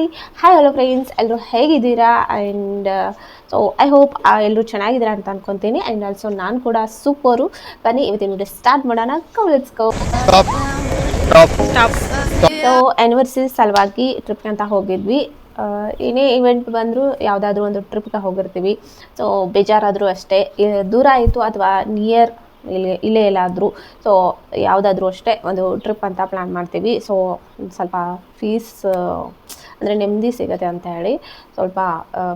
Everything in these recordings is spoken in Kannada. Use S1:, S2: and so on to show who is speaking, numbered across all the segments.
S1: ಹಾಯ್ ಹಲೋ ಫ್ರೆಂಡ್ಸ್, ಎಲ್ಲರೂ ಹೇಗಿದ್ದೀರಾ? ಆ್ಯಂಡ್ ಸೊ ಐ ಹೋಪ್ ಎಲ್ಲರೂ ಚೆನ್ನಾಗಿದ್ದೀರಾ ಅಂತ ಅನ್ಕೊತೀನಿ. ಆ್ಯಂಡ್ ಆಲ್ಸೋ ನಾನು ಕೂಡ ಸೂಪರು. ಬನ್ನಿ ಇವತ್ತಿನ ವಿಡಿಯೋ ಸ್ಟಾರ್ಟ್ ಮಾಡೋಣ. Let's go. ಸೊ ಆ್ಯನಿವರ್ಸರಿ ಸಲುವಾಗಿ ಟ್ರಿಪ್ಗೆ ಅಂತ ಹೋಗಿದ್ವಿ. ಏನೇ ಇವೆಂಟ್ ಬಂದರೂ ಯಾವುದಾದ್ರೂ ಒಂದು ಟ್ರಿಪ್ಗೆ ಹೋಗಿರ್ತೀವಿ. ಸೊ ಬೇಜಾರಾದರೂ ಅಷ್ಟೇ, ದೂರ ಆಯಿತು ಅಥವಾ ನಿಯರ್ ಇಲ್ಲೇ ಎಲ್ಲಾದರೂ, ಸೊ ಯಾವುದಾದ್ರೂ ಅಷ್ಟೇ ಒಂದು ಟ್ರಿಪ್ ಅಂತ ಪ್ಲ್ಯಾನ್ ಮಾಡ್ತೀವಿ. ಸೊ ಸ್ವಲ್ಪ ಫೀಸ್ ಅಂದರೆ ನೆಮ್ಮದಿ ಸಿಗುತ್ತೆ ಅಂತ ಹೇಳಿ, ಸ್ವಲ್ಪ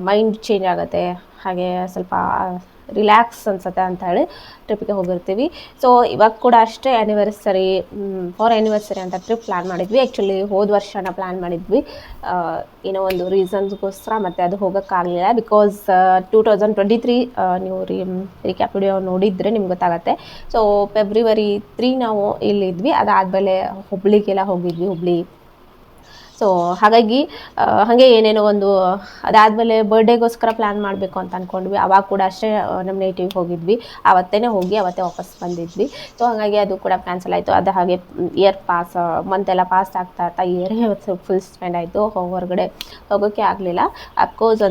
S1: ಮೈಂಡ್ ಚೇಂಜ್ ಆಗುತ್ತೆ, ಹಾಗೆ ಸ್ವಲ್ಪ ರಿಲ್ಯಾಕ್ಸ್ ಅನಿಸುತ್ತೆ ಅಂತ ಹೇಳಿ ಟ್ರಿಪ್ಪಿಗೆ ಹೋಗಿರ್ತೀವಿ. ಸೊ ಇವಾಗ ಕೂಡ ಅಷ್ಟೇ ಫಾರ್ ಆ್ಯನಿವರ್ಸರಿ ಅಂತ ಟ್ರಿಪ್ ಪ್ಲ್ಯಾನ್ ಮಾಡಿದ್ವಿ. ಆ್ಯಕ್ಚುಲಿ ಹೋದ ವರ್ಷನ ಪ್ಲ್ಯಾನ್ ಮಾಡಿದ್ವಿ, ಏನೋ ಒಂದು ರೀಸನ್ಸ್ಗೋಸ್ಕರ ಮತ್ತು ಅದು ಹೋಗೋಕ್ಕಾಗಲಿಲ್ಲ. ಬಿಕಾಸ್ 2023 ನೀವು ರೀಕ್ಯಾಪ್ ವಿಡಿಯೋ ನೋಡಿದರೆ ನಿಮ್ಗೆ ಗೊತ್ತಾಗುತ್ತೆ. ಸೊ ಫೆಬ್ರವರಿ 3 ನಾವು ಇಲ್ಲಿದ್ವಿ. ಅದಾದಮೇಲೆ ಹುಬ್ಳಿಗೆಲ್ಲ ಹೋಗಿದ್ವಿ, ಹುಬ್ಳಿ. ಸೊ ಹಾಗಾಗಿ ಹಾಗೆ ಏನೇನೋ ಒಂದು ಅದಾದಮೇಲೆ ಬರ್ಡೇಗೋಸ್ಕರ ಪ್ಲ್ಯಾನ್ ಮಾಡಬೇಕು ಅಂತ ಅಂದ್ಕೊಂಡ್ವಿ. ಅವಾಗ ಕೂಡ ಅಷ್ಟೇ ನಮ್ಮ ನೇಟಿವ್ಗೆ ಹೋಗಿದ್ವಿ. ಆವತ್ತೇ ಹೋಗಿ ಅವತ್ತೇ ವಾಪಸ್ ಬಂದಿದ್ವಿ. ಸೊ ಹಾಗಾಗಿ ಅದು ಕೂಡ ಕ್ಯಾನ್ಸಲ್ ಆಯಿತು. ಅದು ಹಾಗೆ ಇಯರ್ ಮಂತೆಲ್ಲ ಪಾಸ್ ಆಗ್ತಾ ಇಯರೇ ಫುಲ್ ಸ್ಪೆಂಡ್ ಆಯಿತು. ಹೊರಗಡೆ ಹೋಗೋಕ್ಕೆ ಆಗಲಿಲ್ಲ. ಅಫ್ಕೋರ್ಸ್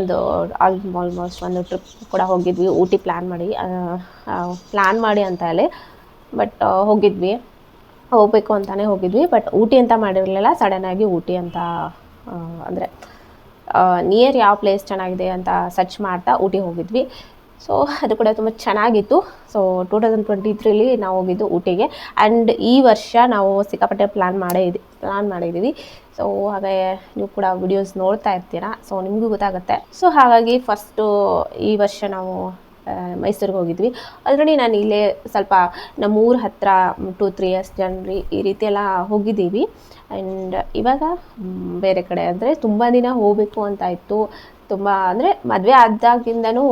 S1: ಆಲ್ಮೋಸ್ಟ್ ಒಂದು ಟ್ರಿಪ್ ಕೂಡ ಹೋಗಿದ್ವಿ, ಊಟಿ ಪ್ಲ್ಯಾನ್ ಮಾಡಿ ಅಂತ ಹೇಳಿ. ಬಟ್ ಹೋಗಬೇಕು ಅಂತಲೇ ಹೋಗಿದ್ವಿ. ಬಟ್ ಊಟಿ ಅಂತ ಮಾಡಿರಲಿಲ್ಲ, ಸಡನ್ನಾಗಿ ಊಟಿ ಅಂತ ಅಂದರೆ ನಿಯರ್ ಯಾವ ಪ್ಲೇಸ್ ಚೆನ್ನಾಗಿದೆ ಅಂತ ಸರ್ಚ್ ಮಾಡ್ತಾ ಊಟಿ ಹೋಗಿದ್ವಿ. ಸೊ ಅದು ಕೂಡ ತುಂಬ ಚೆನ್ನಾಗಿತ್ತು. ಸೊ 2023 ನಾವು ಹೋಗಿದ್ದು ಊಟಿಗೆ. ಆ್ಯಂಡ್ ಈ ವರ್ಷ ನಾವು ಸಿಕ್ಕಾಪಟ್ಟೆ ಪ್ಲ್ಯಾನ್ ಮಾಡಿದ್ದೀವಿ. ಸೊ ಹಾಗೆ ನೀವು ಕೂಡ ವಿಡಿಯೋಸ್ ನೋಡ್ತಾ ಇರ್ತೀರಾ, ಸೊ ನಿಮಗೂ ಗೊತ್ತಾಗುತ್ತೆ. ಸೊ ಹಾಗಾಗಿ ಫಸ್ಟು ಈ ವರ್ಷ ನಾವು ಮೈಸೂರಿಗೆ ಹೋಗಿದ್ವಿ. ಆಲ್ರೆಡಿ ನಾನು ಇಲ್ಲೇ ಸ್ವಲ್ಪ ನಮ್ಮೂರ ಹತ್ತಿರ 2-3 years ಜರ್ನಿ ಈ ರೀತಿ ಎಲ್ಲ ಹೋಗಿದ್ದೀವಿ. ಆ್ಯಂಡ್ ಇವಾಗ ಬೇರೆ ಕಡೆ ಅಂದರೆ ತುಂಬ ದಿನ ಹೋಗಬೇಕು ಅಂತ ಇತ್ತು. ತುಂಬ ಅಂದರೆ ಮದುವೆ ಆದಾಗಿಂದನೂ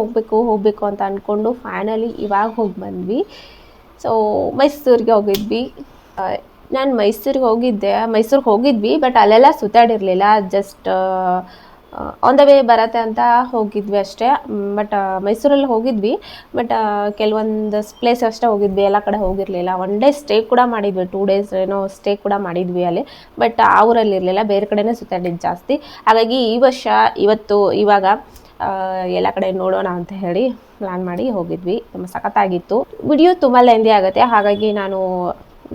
S1: ಹೋಗಬೇಕು ಅಂತ ಅಂದ್ಕೊಂಡು ಫೈನಲಿ ಇವಾಗ ಹೋಗಿ ಬಂದ್ವಿ. ಸೊ ಮೈಸೂರಿಗೆ ಹೋಗಿದ್ವಿ. ನಾನು ಮೈಸೂರಿಗೆ ಹೋಗಿದ್ವಿ, ಬಟ್ ಅಲ್ಲೆಲ್ಲ ಸುತ್ತಾಡಿರಲಿಲ್ಲ. ಜಸ್ಟ್ ಆನ್ ದ ವೇ ಬರತ್ತೆ ಅಂತ ಹೋಗಿದ್ವಿ ಅಷ್ಟೇ. ಬಟ್ ಮೈಸೂರಲ್ಲಿ ಹೋಗಿದ್ವಿ, ಬಟ್ ಕೆಲವೊಂದು ಪ್ಲೇಸ್ ಅಷ್ಟೇ ಹೋಗಿದ್ವಿ, ಎಲ್ಲ ಕಡೆ ಹೋಗಿರಲಿಲ್ಲ. 1 day ಸ್ಟೇ ಕೂಡ ಮಾಡಿದ್ವಿ, 2 days ಏನೋ ಸ್ಟೇ ಕೂಡ ಮಾಡಿದ್ವಿ ಅಲ್ಲಿ. ಬಟ್ ಆ ಊರಲ್ಲಿ ಇರಲಿಲ್ಲ, ಬೇರೆ ಕಡೆನೇ ಸುತ್ತಾಡಿದ್ದು ಜಾಸ್ತಿ. ಹಾಗಾಗಿ ಇವಾಗ ಎಲ್ಲ ಕಡೆ ನೋಡೋಣ ಅಂತ ಹೇಳಿ ಪ್ಲ್ಯಾನ್ ಮಾಡಿ ಹೋಗಿದ್ವಿ. ತುಂಬ ಸಖತ್ತಾಗಿತ್ತು. ವಿಡಿಯೋ ತುಂಬ ಲೆಂದಿ ಆಗುತ್ತೆ, ಹಾಗಾಗಿ ನಾನು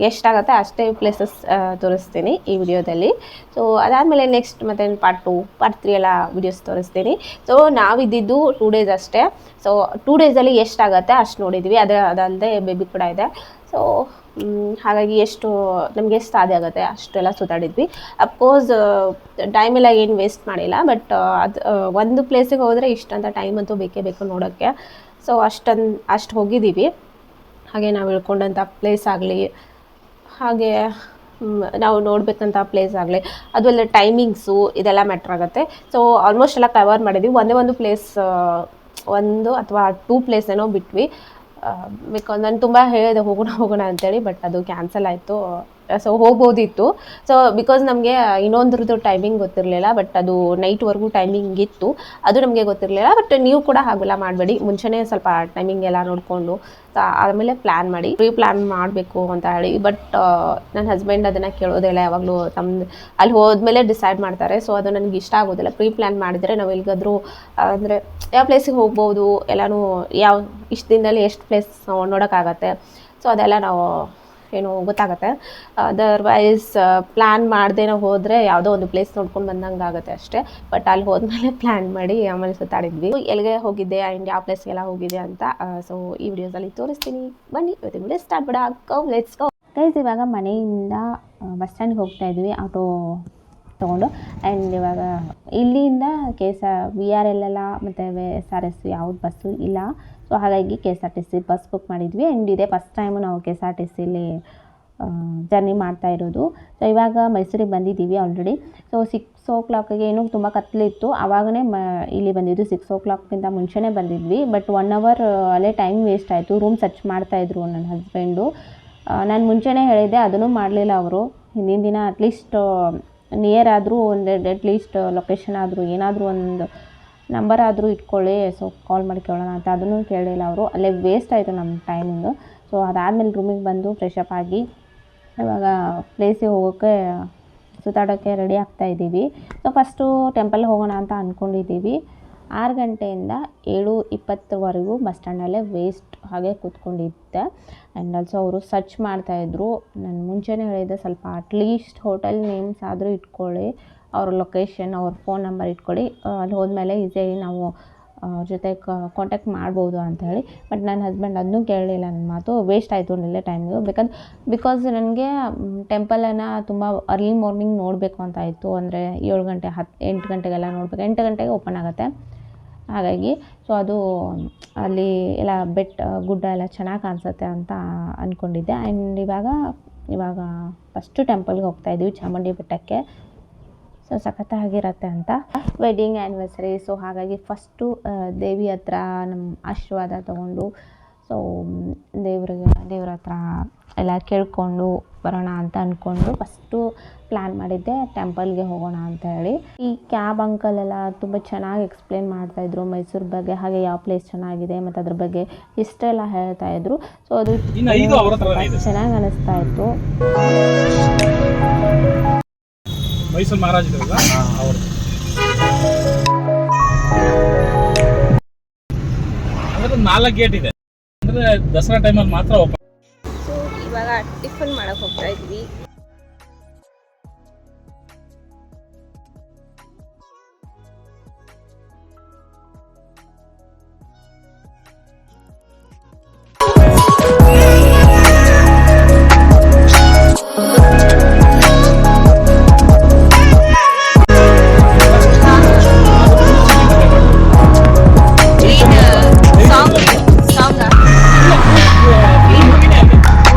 S1: ಎಷ್ಟಾಗುತ್ತೆ ಅಷ್ಟೇ ಪ್ಲೇಸಸ್ ತೋರಿಸ್ತೀನಿ ಈ ವಿಡಿಯೋದಲ್ಲಿ. ಸೊ ಅದಾದಮೇಲೆ ನೆಕ್ಸ್ಟ್ ಮತ್ತೆ ಪಾರ್ಟ್ 2, ಪಾರ್ಟ್ 3 ಎಲ್ಲ ವಿಡಿಯೋಸ್ ತೋರಿಸ್ತೀನಿ. ಸೊ ನಾವಿದ್ದಿದ್ದು 2 days ಅಷ್ಟೇ. ಸೊ 2 daysಲ್ಲಿ ಎಷ್ಟಾಗುತ್ತೆ ಅಷ್ಟು ನೋಡಿದ್ವಿ. ಅದಲ್ಲದೆ ಬೇಬಿ ಕೂಡ ಇದೆ. ಸೊ ಹಾಗಾಗಿ ನಮಗೆ ಎಷ್ಟು ಸಾಧ್ಯ ಆಗುತ್ತೆ ಅಷ್ಟೆಲ್ಲ ಸುತ್ತಾಡಿದ್ವಿ. ಅಫ್ಕೋರ್ಸ್ ಟೈಮೆಲ್ಲ ಏನು ವೇಸ್ಟ್ ಮಾಡಿಲ್ಲ, ಬಟ್ ಒಂದು ಪ್ಲೇಸಿಗೆ ಹೋದರೆ ಇಷ್ಟಂತ ಟೈಮ್ ಅಂತೂ ಬೇಕೇ ಬೇಕು ನೋಡೋಕ್ಕೆ. ಸೊ ಅಷ್ಟು ಹೋಗಿದ್ದೀವಿ. ಹಾಗೆ ನಾವು ಇಳ್ಕೊಂಡಂಥ ಪ್ಲೇಸ್ ಆಗಲಿ, ಹಾಗೆ ನಾವು ನೋಡಬೇಕಂತ ಪ್ಲೇಸ್ ಆಗಲಿ, ಅದು ಅಲ್ಲ ಟೈಮಿಂಗ್ಸು ಇದೆಲ್ಲ ಮ್ಯಾಟ್ರ್ ಆಗುತ್ತೆ. ಸೊ ಆಲ್ಮೋಸ್ಟ್ ಎಲ್ಲ ಕವರ್ ಮಾಡಿದ್ವಿ. ಒಂದು ಪ್ಲೇಸ್ 1 ಅಥವಾ 2 ಪ್ಲೇಸ್ ಏನೋ ಬಿಟ್ವಿ. ಬಿಕಾಸ್ ನಾನು ತುಂಬ ಹೇಳಿದೆ ಹೋಗೋಣ ಅಂತೇಳಿ, ಬಟ್ ಅದು ಕ್ಯಾನ್ಸಲ್ ಆಯಿತು. ಸೊ ಹೋಗ್ಬೋದಿತ್ತು. ಸೊ ಬಿಕಾಸ್ ನಮಗೆ ಇನ್ನೊಂದ್ರದ್ದು ಟೈಮಿಂಗ್ ಗೊತ್ತಿರಲಿಲ್ಲ, ಬಟ್ ಅದು ನೈಟ್ವರೆಗೂ ಟೈಮಿಂಗ್ ಇತ್ತು, ಅದು ನಮಗೆ ಗೊತ್ತಿರಲಿಲ್ಲ. ಬಟ್ ನೀವು ಕೂಡ ಹಾಗೆಲ್ಲ ಮಾಡಬೇಡಿ, ಮುಂಚೆನೇ ಸ್ವಲ್ಪ ಟೈಮಿಂಗ್ ಎಲ್ಲ ನೋಡಿಕೊಂಡು ಆಮೇಲೆ ಪ್ರೀ ಪ್ಲ್ಯಾನ್ ಮಾಡಬೇಕು ಅಂತ ಹೇಳಿ. ಬಟ್ ನನ್ನ ಹಸ್ಬೆಂಡ್ ಅದನ್ನು ಕೇಳೋದಿಲ್ಲ, ಯಾವಾಗಲೂ ಅಲ್ಲಿ ಹೋದ್ಮೇಲೆ ಡಿಸೈಡ್ ಮಾಡ್ತಾರೆ. ಸೊ ಅದು ನನಗೆ ಇಷ್ಟ ಆಗೋದಿಲ್ಲ. ಪ್ರೀ ಪ್ಲ್ಯಾನ್ ಮಾಡಿದರೆ ನಾವು ಎಲ್ಲಿಗಾದ್ರೂ ಅಂದರೆ ಯಾವ ಪ್ಲೇಸಿಗೆ ಹೋಗ್ಬೋದು, ಎಲ್ಲನೂ ಇಷ್ಟು ದಿನದಲ್ಲಿ ಎಷ್ಟು ಪ್ಲೇಸ್ ನೋಡೋಕ್ಕಾಗತ್ತೆ. ಸೊ ಅದೆಲ್ಲ ನಾವು ಗೊತ್ತಾಗುತ್ತೆ. ಅದರ್ವೈಸ್ ಪ್ಲ್ಯಾನ್ ಮಾಡದೆ ನಾವು ಹೋದರೆ ಯಾವುದೋ ಒಂದು ಪ್ಲೇಸ್ ನೋಡ್ಕೊಂಡು ಬಂದಂಗೆ ಆಗುತ್ತೆ ಅಷ್ಟೇ. ಬಟ್ ಅಲ್ಲಿ ಹೋದ್ಮೇಲೆ ಪ್ಲ್ಯಾನ್ ಮಾಡಿ ಆಮೇಲೆ ಸುತ್ತಾಡಿದ್ವಿ. ಎಲ್ಲಿಗೆ ಹೋಗಿದ್ದೆ ಆ್ಯಂಡ್ ಯಾವ ಪ್ಲೇಸ್ಗೆಲ್ಲ ಹೋಗಿದೆ ಅಂತ ಸೊ ಈ ವಿಡಿಯೋಸಲ್ಲಿ ತೋರಿಸ್ತೀನಿ. ಬನ್ನಿ ಇವತ್ತಿನ video start let's go. Guys, ಇವಾಗ ಮನೆಯಿಂದ ಬಸ್ ಸ್ಟ್ಯಾಂಡ್ಗೆ ಹೋಗ್ತಾ ಇದ್ವಿ ಆಟೋ ತೊಗೊಂಡು. ಆ್ಯಂಡ್ ಇವಾಗ ಇಲ್ಲಿಂದ VRL ಮತ್ತು SRS ಯಾವ್ದು ಬಸ್ಸು ಇಲ್ಲ. ಸೊ ಹಾಗಾಗಿ KSRTC ಬಸ್ ಬುಕ್ ಮಾಡಿದ್ವಿ. ಆ್ಯಂಡ್ ಇದೇ ಫಸ್ಟ್ ಟೈಮು ನಾವು KSRTCಲಿ ಜರ್ನಿ ಮಾಡ್ತಾ ಇರೋದು. ಸೊ ಇವಾಗ ಮೈಸೂರಿಗೆ ಬಂದಿದ್ದೀವಿ ಆಲ್ರೆಡಿ. ಸೊ 6 o'clock ಏನೂ ತುಂಬ ಕತ್ತಲಿತ್ತು, ಆವಾಗಲೇ ಇಲ್ಲಿ ಬಂದಿದ್ದು. 6 o'clockಗಿಂತ ಮುಂಚೆನೇ ಬಂದಿದ್ವಿ. ಬಟ್ 1 hour ಅಲ್ಲೇ ಟೈಮ್ ವೇಸ್ಟ್ ಆಯಿತು. ರೂಮ್ ಸರ್ಚ್ ಮಾಡ್ತಾಯಿದ್ರು ನನ್ನ ಹಸ್ಬೆಂಡು. ನಾನು ಮುಂಚೆನೇ ಹೇಳಿದ್ದೆ, ಅದನ್ನು ಮಾಡಲಿಲ್ಲ ಅವರು. ಹಿಂದಿನ ದಿನ ಅಟ್ಲೀಸ್ಟ್ ನಿಯರ್ ಆದರೂ ಅಟ್ಲೀಸ್ಟ್ ಲೊಕೇಶನ್ ಆದರೂ ಏನಾದರೂ ಒಂದು ನಂಬರ್ ಆದರೂ ಇಟ್ಕೊಳ್ಳಿ, ಸೊ ಕಾಲ್ ಮಾಡಿ ಕೇಳೋಣ ಅಂತ, ಅದನ್ನು ಕೇಳಿಲ್ಲ ಅವರು. ಅಲ್ಲೇ ವೇಸ್ಟ್ ಆಯಿತು ನಮ್ಮ ಟೈಮಿಂಗು. ಸೊ ಅದಾದಮೇಲೆ ರೂಮಿಗೆ ಬಂದು ಫ್ರೆಶ್ ಅಪ್ ಆಗಿ ಇವಾಗ ಪ್ಲೇಸಿಗೆ ಹೋಗೋಕ್ಕೆ ಸುತ್ತಾಡೋಕ್ಕೆ ರೆಡಿ ಆಗ್ತಾ ಇದ್ದೀವಿ. ಸೊ ಫಸ್ಟು ಟೆಂಪಲ್ ಹೋಗೋಣ ಅಂತ ಅಂದ್ಕೊಂಡಿದ್ದೀವಿ. 6 ಗಂಟೆಯಿಂದ 7:20ವರೆಗೂ ಬಸ್ ಸ್ಟ್ಯಾಂಡಲ್ಲೇ ವೇಸ್ಟ್ ಹಾಗೆ ಕೂತ್ಕೊಂಡಿದ್ದೆ. ಆ್ಯಂಡ್ ಆಲ್ಸೋ ಅವರು ಸರ್ಚ್ ಮಾಡ್ತಾಯಿದ್ರು. ನಾನು ಮುಂಚೆನೇ ಹೇಳಿದ್ದೆ, ಸ್ವಲ್ಪ ಅಟ್ಲೀಸ್ಟ್ ಹೋಟೆಲ್ ನೇಮ್ಸ್ ಆದರೂ ಇಟ್ಕೊಳ್ಳಿ, ಅವ್ರ ಲೊಕೇಶನ್, ಅವ್ರ ಫೋನ್ ನಂಬರ್ ಇಟ್ಕೊಳ್ಳಿ, ಅಲ್ಲಿ ಹೋದ್ಮೇಲೆ ಈಸಿಯಾಗಿ ನಾವು ಜೊತೆ ಕಾಂಟ್ಯಾಕ್ಟ್ ಮಾಡ್ಬೋದು ಅಂತ ಹೇಳಿ. ಬಟ್ ನನ್ನ ಹಸ್ಬೆಂಡ್ ಅದನ್ನೂ ಕೇಳಲಿಲ್ಲ. ನನ್ನ ಮಾತು ವೇಸ್ಟ್ ಆಯಿತು ಅಲ್ಲೇ ಟೈಮಿಗೆ. ಬಿಕಾಸ್ ನನಗೆ ಟೆಂಪಲನ್ನು ತುಂಬ ಅರ್ಲಿ ಮಾರ್ನಿಂಗ್ ನೋಡಬೇಕು ಅಂತ ಇತ್ತು. ಅಂದರೆ 7 ಗಂಟೆ 8 ಗಂಟೆಗೆಲ್ಲ ನೋಡಬೇಕು. 8 ಗಂಟೆಗೆ ಓಪನ್ ಆಗುತ್ತೆ. ಹಾಗಾಗಿ ಸೊ ಅದು ಅಲ್ಲಿ ಎಲ್ಲ ಗುಡ್ಡ ಎಲ್ಲ ಚೆನ್ನಾಗಿ ಕಾಣಿಸುತ್ತೆ ಅಂತ ಅಂದ್ಕೊಂಡಿದ್ದೆ. ಆ್ಯಂಡ್ ಇವಾಗ ಫಸ್ಟು ಟೆಂಪಲ್ಗೆ ಹೋಗ್ತಾಯಿದ್ವಿ, ಚಾಮುಂಡಿ ಬೆಟ್ಟಕ್ಕೆ. ಸೊ ಸಖತ್ತಾಗಿರತ್ತೆ ಅಂತ ವೆಡ್ಡಿಂಗ್ ಆ್ಯನಿವರ್ಸರಿ. ಸೊ ಹಾಗಾಗಿ ಫಸ್ಟು ದೇವಿ ಹತ್ರ ನಮ್ಮ ಆಶೀರ್ವಾದ ತೊಗೊಂಡು, ಸೊ ದೇವ್ರ ಹತ್ರ ಎಲ್ಲ ಕೇಳಿಕೊಂಡು ಬರೋಣ ಅಂತ ಅಂದ್ಕೊಂಡು ಫಸ್ಟು ಪ್ಲ್ಯಾನ್ ಮಾಡಿದ್ದೆ ಟೆಂಪಲ್ಗೆ ಹೋಗೋಣ ಅಂತ ಹೇಳಿ. ಈ ಕ್ಯಾಬ್ ಅಂಕಲ್ ಎಲ್ಲ ತುಂಬ ಚೆನ್ನಾಗಿ ಎಕ್ಸ್ಪ್ಲೇನ್ ಮಾಡ್ತಾಯಿದ್ರು ಮೈಸೂರು ಬಗ್ಗೆ, ಹಾಗೆ ಯಾವ ಪ್ಲೇಸ್ ಚೆನ್ನಾಗಿದೆ ಮತ್ತು ಅದ್ರ ಬಗ್ಗೆ ಇಷ್ಟೆಲ್ಲ ಹೇಳ್ತಾಯಿದ್ರು. ಸೊ ಅದು ಚೆನ್ನಾಗಿ ಅನ್ನಿಸ್ತಾ ಇತ್ತು.
S2: ಮೈಸೂರು ಮಹಾರಾಜರಲ್ಲ ಅವರು ಅಂದ್ರೆ 4 ಗೇಟ್ ಇದೆ. ಅಂದ್ರೆ ದಸರಾ ಟೈಮಲ್ಲಿ ಮಾತ್ರ ಓಪನ್.
S1: ಸೊ ಇವಾಗ ಟಿಫನ್ ಮಾಡಕ್ಕೆ ಹೋಗ್ತಾ ಇದ್ವಿ.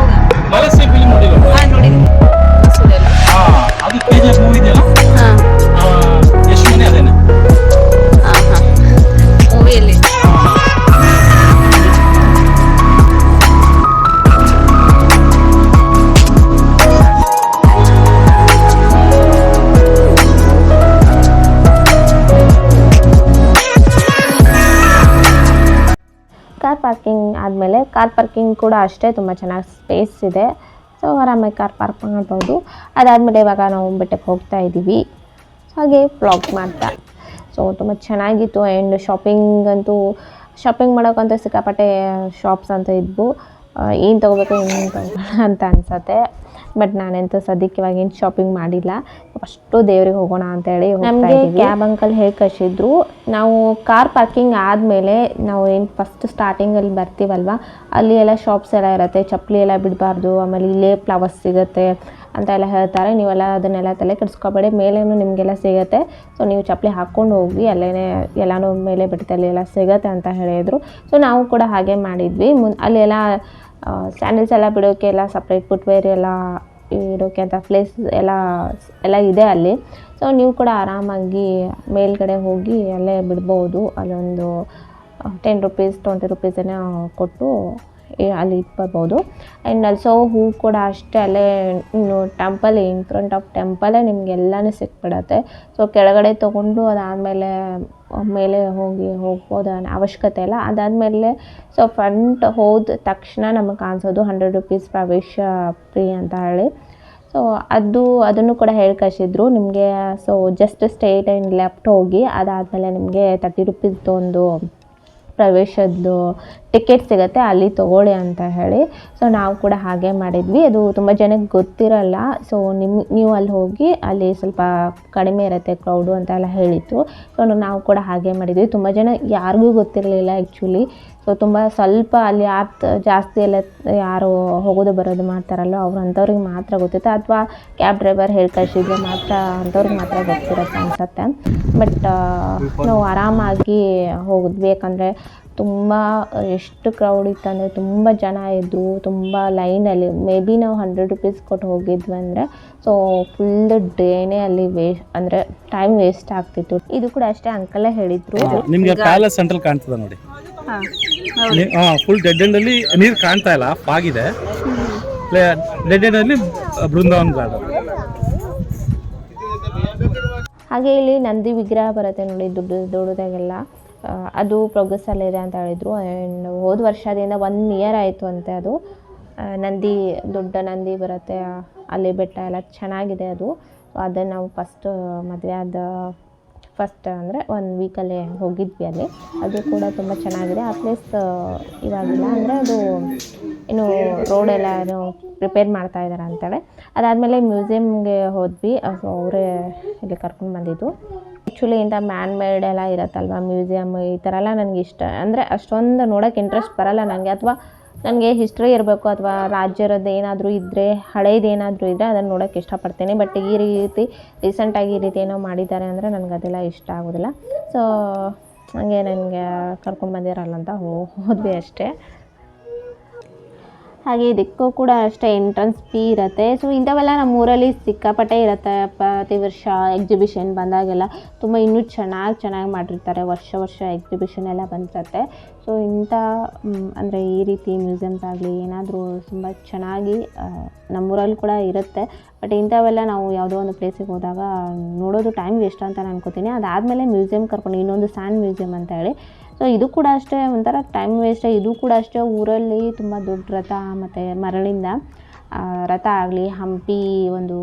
S1: ಕಾರ್ ಪಾರ್ಕಿಂಗ್ ಕೂಡ ಅಷ್ಟೇ ತುಂಬ ಚೆನ್ನಾಗಿ ಸ್ಪೇಸ್ ಇದೆ. ಸೊ ಆರಾಮಾಗಿ ಕಾರ್ ಪಾರ್ಕ್ ಮಾಡ್ಬೋದು. ಅದಾದಮೇಲೆ ಇವಾಗ ನಾವು ಬೆಟ್ಟಕ್ಕೆ ಹೋಗ್ತಾ ಇದ್ದೀವಿ. ಹಾಗೆ ವ್ಲಾಗ್ ಮಾಡ್ತಾ. ಸೊ ತುಂಬ ಚೆನ್ನಾಗಿತ್ತು. ಆ್ಯಂಡ್ ಶಾಪಿಂಗ್ ಮಾಡೋಕ್ಕಂತೂ ಸಿಕ್ಕಾಪಟ್ಟೆ ಶಾಪ್ಸ್ ಅಂತ ಇದ್ವು. ಏನು ತೊಗೋಬೇಕು ಅಂತ ಅನ್ಸತ್ತೆ. ಬಟ್ ನಾನೆಂತೂ ಸದ್ಯಕ್ಕೆ ಇವಾಗ ಏನು ಶಾಪಿಂಗ್ ಮಾಡಿಲ್ಲ. ಫಸ್ಟು ದೇವ್ರಿಗೆ ಹೋಗೋಣ ಅಂತ ಹೇಳಿ ನಮಗೆ ಕ್ಯಾಬ್ ಅಂಕಲ್ ಹೇಳಿ ಕಳಿಸಿದ್ರು. ನಾವು ಕಾರ್ ಪಾರ್ಕಿಂಗ್ ಆದಮೇಲೆ ನಾವು ಏನು ಫಸ್ಟ್ ಸ್ಟಾರ್ಟಿಂಗಲ್ಲಿ ಬರ್ತೀವಲ್ವ, ಅಲ್ಲಿ ಎಲ್ಲ ಶಾಪ್ಸ್ ಎಲ್ಲ ಇರುತ್ತೆ. ಚಪ್ಪಲಿ ಎಲ್ಲ ಬಿಡಬಾರ್ದು, ಆಮೇಲೆ ಇಲ್ಲೇ ಫ್ಲವರ್ಸ್ ಸಿಗುತ್ತೆ ಅಂತ ಎಲ್ಲ ಹೇಳ್ತಾರೆ. ನೀವೆಲ್ಲ ಅದನ್ನೆಲ್ಲ ತಲೆ ಕೆಡಿಸ್ಕೊಬೇಡಿ, ಮೇಲೇನು ನಿಮಗೆಲ್ಲ ಸಿಗುತ್ತೆ. ಸೊ ನೀವು ಚಪ್ಪಲಿ ಹಾಕ್ಕೊಂಡು ಹೋಗಿ, ಅಲ್ಲೇ ಎಲ್ಲನೂ ಮೇಲೆ ಬೆಟ್ಟದಲ್ಲಿ ಎಲ್ಲ ಸಿಗುತ್ತೆ ಅಂತ ಹೇಳಿದರು. ಸೊ ನಾವು ಕೂಡ ಹಾಗೆ ಮಾಡಿದ್ವಿ. ಅಲ್ಲೆಲ್ಲ ಸ್ಯಾಂಡಲ್ಸ್ ಎಲ್ಲ ಬಿಡೋಕ್ಕೆ ಎಲ್ಲ ಸಪ್ರೇಟ್ ಫುಟ್ವೇರ್ ಎಲ್ಲ ಇಡೋಕ್ಕೆ ಅಂತ ಪ್ಲೇಸ್ ಎಲ್ಲ ಇದೆ ಅಲ್ಲಿ. ಸೊ ನೀವು ಕೂಡ ಆರಾಮಾಗಿ ಮೇಲ್ಗಡೆ ಹೋಗಿ ಅಲ್ಲೇ ಬಿಡ್ಬೋದು. ಅಲ್ಲೊಂದು 10 ರೂಪೀಸ್ 20 ರೂಪೀಸನ್ನು ಕೊಟ್ಟು ಅಲ್ಲಿ ಇಟ್ಬರ್ಬೋದು. ಆ್ಯಂಡ್ ಆಲ್ಸೋ ಹೂ ಕೂಡ ಅಷ್ಟೇ ಅಲ್ಲೇ ಟೆಂಪಲ್ ಇನ್ ಫ್ರಂಟ್ ಆಫ್ ಟೆಂಪಲೇ ನಿಮಗೆಲ್ಲನೂ ಸಿಕ್ಬಿಡತ್ತೆ. ಸೊ ಕೆಳಗಡೆ ತೊಗೊಂಡು ಅದಾದಮೇಲೆ ಮೇಲೆ ಹೋಗ್ಬೋದು ಅನ್ನೋ ಅವಶ್ಯಕತೆ ಇಲ್ಲ. ಅದಾದಮೇಲೆ ಸೊ ಫ್ರಂಟ್ ಹೋದ ತಕ್ಷಣ ನಮಗೆ ಕಾಣಿಸೋದು 100 ರೂಪೀಸ್ ಪ್ರವೇಶ ಫ್ರೀ ಅಂತ ಹೇಳಿ. ಸೊ ಅದನ್ನು ಕೂಡ ಹೇಳಿ ಕಳಿಸಿದ್ರು ನಿಮಗೆ. So just straight and left ಹೋಗಿ ಅದಾದಮೇಲೆ ನಿಮಗೆ 30 ರೂಪೀಸ್ದು ಒಂದು ಪ್ರವೇಶದ್ದು ಟಿಕೆಟ್ ಸಿಗುತ್ತೆ, ಅಲ್ಲಿ ತೊಗೊಳ್ಳಿ ಅಂತ ಹೇಳಿ. ಸೊ ನಾವು ಕೂಡ ಹಾಗೆ ಮಾಡಿದ್ವಿ. ಅದು ತುಂಬ ಜನಕ್ಕೆ ಗೊತ್ತಿರಲ್ಲ. ಸೊ ನೀವು ಅಲ್ಲಿ ಹೋಗಿ ಅಲ್ಲಿ ಸ್ವಲ್ಪ ಕಡಿಮೆ ಇರುತ್ತೆ ಕ್ರೌಡು ಅಂತ ಎಲ್ಲ ಹೇಳಿತ್ತು. ಸೊ ನಾವು ಕೂಡ ಹಾಗೆ ಮಾಡಿದ್ವಿ. ತುಂಬ ಜನ ಯಾರಿಗೂ ಗೊತ್ತಿರಲಿಲ್ಲ ಆ್ಯಕ್ಚುಲಿ. ಸೊ ತುಂಬ ಸ್ವಲ್ಪ ಅಲ್ಲಿ ಜಾಸ್ತಿ ಎಲ್ಲ ಯಾರು ಹೋಗೋದು ಬರೋದು ಮಾಡ್ತಾರಲ್ಲ ಅಂಥವ್ರಿಗೆ ಮಾತ್ರ ಗೊತ್ತಿತ್ತು, ಅಥವಾ ಕ್ಯಾಬ್ ಡ್ರೈವರ್ ಹೇಳಿ ಕಳಿಸಿದ್ರೆ ಮಾತ್ರ ಅಂಥವ್ರಿಗೆ ಮಾತ್ರ ಗೊತ್ತಿರುತ್ತೆ ಅನ್ಸುತ್ತೆ. ಬಟ್ ನಾವು ಆರಾಮಾಗಿ ಹೋಗಿದ್ವಿ. ಯಾಕಂದರೆ ತುಂಬ ಎಷ್ಟು ಕ್ರೌಡ್ ಇತ್ತು ಅಂದರೆ ತುಂಬ ಜನ ಇದ್ದರು, ತುಂಬ ಲೈನಲ್ಲಿ. ಮೇ ಬಿ ನಾವು 100 ರೂಪೀಸ್ ಕೊಟ್ಟು ಹೋಗಿದ್ವಿ ಅಂದರೆ ಸೊ ಫುಲ್ ಡೇನೇ ಅಲ್ಲಿ ಅಂದರೆ ಟೈಮ್ ವೇಸ್ಟ್ ಆಗ್ತಿತ್ತು. ಇದು ಕೂಡ ಅಷ್ಟೇ ಅಂಕಲೇ ಹೇಳಿದ್ರು.
S2: ನಿಮಗೆ ಪ್ಯಾಲೇಸ್ ಸೆಂಟ್ರಲ್ ಕಾಣ್ತದೆ ನೋಡಿ. ಫುಲ್ ಡೆಡ್ ಎಂಡಲ್ಲಿ ನೀರು ಕಾಣ್ತಾ ಇಲ್ಲ, ಆಗಿದೆ. ಡೆಡ್ ಎಂಡಲ್ಲಿ ಬೃಂದಾವನ್ ಗಾರ್ಡನ್.
S1: ಹಾಗೆ ಇಲ್ಲಿ ನಂದಿ ವಿಗ್ರಹ ಬರುತ್ತೆ ನೋಡಿ, ದೊಡ್ಡದಾಗೆಲ್ಲ. ಅದು ಪ್ರೋಗ್ರೆಸ್ಸಲ್ಲಿದೆ ಅಂತ ಹೇಳಿದರು. ಆ್ಯಂಡ್ ಹೋದ ವರ್ಷದಿಂದ 1 ಇಯರ್ ಆಯಿತು ಅಂತೆ. ಅದು ದೊಡ್ಡ ನಂದಿ ಬರುತ್ತೆ ಅಲ್ಲಿ, ಬೆಟ್ಟ ಎಲ್ಲ ಚೆನ್ನಾಗಿದೆ ಅದು. ಸೊ ಅದನ್ನು ನಾವು ಮದುವೆ ಆದ ಫಸ್ಟ್ ಅಂದರೆ 1 ವೀಕಲ್ಲೇ ಹೋಗಿದ್ವಿ ಅಲ್ಲಿ. ಅದು ಕೂಡ ತುಂಬ ಚೆನ್ನಾಗಿದೆ. ಆ ಪ್ಲೇಸ್ ಇವಾಗಿಲ್ಲ, ಅಂದರೆ ಅದು ಏನು ರೋಡೆಲ್ಲ ಏನೋ ಪ್ರಿಪೇರ್ ಮಾಡ್ತಾ ಇದ್ದಾರೆ ಅಂತಾಳೆ. ಅದಾದಮೇಲೆ ಮ್ಯೂಸಿಯಮ್ಗೆ ಹೋದ್ವಿ. ಸೊ ಅವರೇ ಇಲ್ಲಿ ಕರ್ಕೊಂಡು ಬಂದಿದ್ದು. ಆ್ಯಕ್ಚುಲಿ ಇಂಥ ಮ್ಯಾನ್ ಮೇಡ್ ಎಲ್ಲ ಇರುತ್ತಲ್ವ ಮ್ಯೂಸಿಯಮ್, ಈ ಥರ ಎಲ್ಲ ನನಗೆ ಇಷ್ಟ. ಅಂದರೆ ಅಷ್ಟೊಂದು ನೋಡೋಕ್ಕೆ ಇಂಟ್ರೆಸ್ಟ್ ಬರೋಲ್ಲ ನನಗೆ, ಅಥವಾ ನನಗೆ ಹಿಸ್ಟ್ರಿ ಇರಬೇಕು ಅಥವಾ ರಾಜ್ಯರದ್ದು ಏನಾದರೂ ಇದ್ದರೆ, ಹಳೇದು ಏನಾದರೂ ಇದ್ದರೆ ಅದನ್ನು ನೋಡೋಕ್ಕೆ ಇಷ್ಟಪಡ್ತೀನಿ. ಬಟ್ ಈ ರೀತಿ ರೀಸೆಂಟಾಗಿ ಈ ರೀತಿ ಏನೋ ಮಾಡಿದ್ದಾರೆ ಅಂದರೆ ನನಗೆ ಅದೆಲ್ಲ ಇಷ್ಟ ಆಗೋದಿಲ್ಲ. ಸೊ ಹಂಗೆ ನನಗೆ ಕರ್ಕೊಂಡು ಬಂದಿರಲ್ಲ ಅಂತ ಹೋದ್ವಿ ಅಷ್ಟೇ. ಹಾಗೆ ಇದಕ್ಕೂ ಕೂಡ ಅಷ್ಟೇ ಎಂಟ್ರೆನ್ಸ್ ಫೀ ಇರುತ್ತೆ. ಸೊ ಇಂಥವೆಲ್ಲ ನಮ್ಮ ಊರಲ್ಲಿ ಸಿಕ್ಕಾಪಟ್ಟೆ ಇರುತ್ತೆ. ಪ್ರತಿ ವರ್ಷ ಎಕ್ಸಿಬಿಷನ್ ಬಂದಾಗೆಲ್ಲ ತುಂಬ ಇನ್ನೂ ಚೆನ್ನಾಗಿ ಮಾಡಿರ್ತಾರೆ. ವರ್ಷ ಎಕ್ಸಿಬಿಷನ್ ಎಲ್ಲ ಬಂದಿರುತ್ತೆ. ಸೊ ಇಂಥ ಅಂದರೆ ಈ ರೀತಿ ಮ್ಯೂಸಿಯಮ್ಸ್ ಆಗಲಿ ಏನಾದರೂ ತುಂಬ ಚೆನ್ನಾಗಿ ನಮ್ಮೂರಲ್ಲಿ ಕೂಡ ಇರುತ್ತೆ. ಬಟ್ ಇಂಥವೆಲ್ಲ ನಾವು ಯಾವುದೋ ಒಂದು ಪ್ಲೇಸಿಗೆ ಹೋದಾಗ ನೋಡೋದು ಟೈಮ್ ವೇಸ್ಟ್ ಅಂತ ನಾನು ಅನ್ಕೋತೀನಿ. ಅದಾದಮೇಲೆ ಮ್ಯೂಸಿಯಮ್ ಕರ್ಕೊಂಡು ಇನ್ನೊಂದು ಸ್ಯಾಂಡ್ ಮ್ಯೂಸಿಯಮ್ ಅಂತ ಹೇಳಿ, ಸೊ ಇದು ಕೂಡ ಅಷ್ಟೇ ಒಂಥರ ಟೈಮ್ ವೇಸ್ಟೇ. ಇದು ಕೂಡ ಅಷ್ಟೇ ಊರಲ್ಲಿ ತುಂಬ ದೊಡ್ಡ ರಥ ಮತ್ತು ಮರಳಿಂದ ರಥ ಆಗಲಿ, ಹಂಪಿ ಒಂದು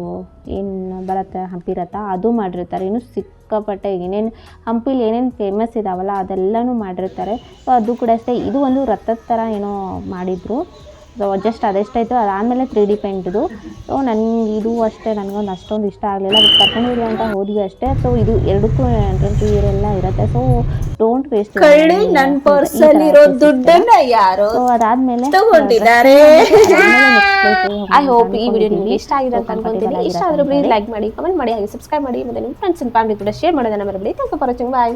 S1: ಏನು ಬರುತ್ತೆ ಹಂಪಿ ರಥ, ಅದು ಮಾಡಿರ್ತಾರೆ. ಇನ್ನು ಸಿಕ್ಕಾಪಟ್ಟೆ ಏನೇನು ಹಂಪಿಲಿ ಏನೇನು ಫೇಮಸ್ ಇದಾವಲ್ಲ ಅದೆಲ್ಲನೂ ಮಾಡಿರ್ತಾರೆ. ಸೊ ಅದು ಕೂಡ ಅಷ್ಟೇ. ಇದು ಒಂದು ರಥದ ಥರ ಏನೋ ಮಾಡಿದರು. ಸೊ ಜಸ್ಟ್ ಅದೆಷ್ಟಾಯಿತು. ಅದಾದಮೇಲೆ 3D ಪೇಂಟಿದು. ಸೊ ನನಗೆ ಇದು ಅಷ್ಟೇ ನನಗೊಂದು ಅಷ್ಟೊಂದು ಇಷ್ಟ ಆಗಲಿಲ್ಲ. ಬಟ್ ಕರ್ಕೊಂಡಿಲ್ಲ ಅಂತ ಹೋದ್ವಿ ಅಷ್ಟೇ. ಸೊ ಇದು ಎರಡಕ್ಕೂ ಎಂಟ್ರೆನ್ಸ್ ಎಲ್ಲ ಇರುತ್ತೆ. So don't waste.
S3: ನನ್ನ ಪರ್ಸಲ್ಲಿ ಇರೋ ದುಡ್ಡನ್ನ ಯಾರು
S1: ಅದಾದಮೇಲೆ
S3: ತಗೊಂಡಿದ್ದಾರೆ.
S1: ಐ ಹೋಪ್ ಈ ವಿಡಿಯೋ ನಿಮಗೆ ಇಷ್ಟ ಆಗಿದೆ ಅಂತ ಅನ್ಕೊಂತೀನಿ. ಇಷ್ಟ ಆದರೆ ಪ್ಲೀಸ್ ಲೈಕ್ ಮಾಡಿ, ಕಮೆಂಟ್ ಮಾಡಿ, ಹಾಗೆ ಸಬ್ಸ್ಕ್ರೈಬ್ ಮಾಡಿ, ಮತ್ತು ನಿಮ್ಮ ಫ್ರೆಂಡ್ಸ್ ಅಂಡ್ ಫ್ಯಾಮಿಲಿ ಕೂಡ ಶೇರ್ ಮಾಡೋದನ್ನ ಮರಿಬೇಡಿ. Thank you for watching. Bye.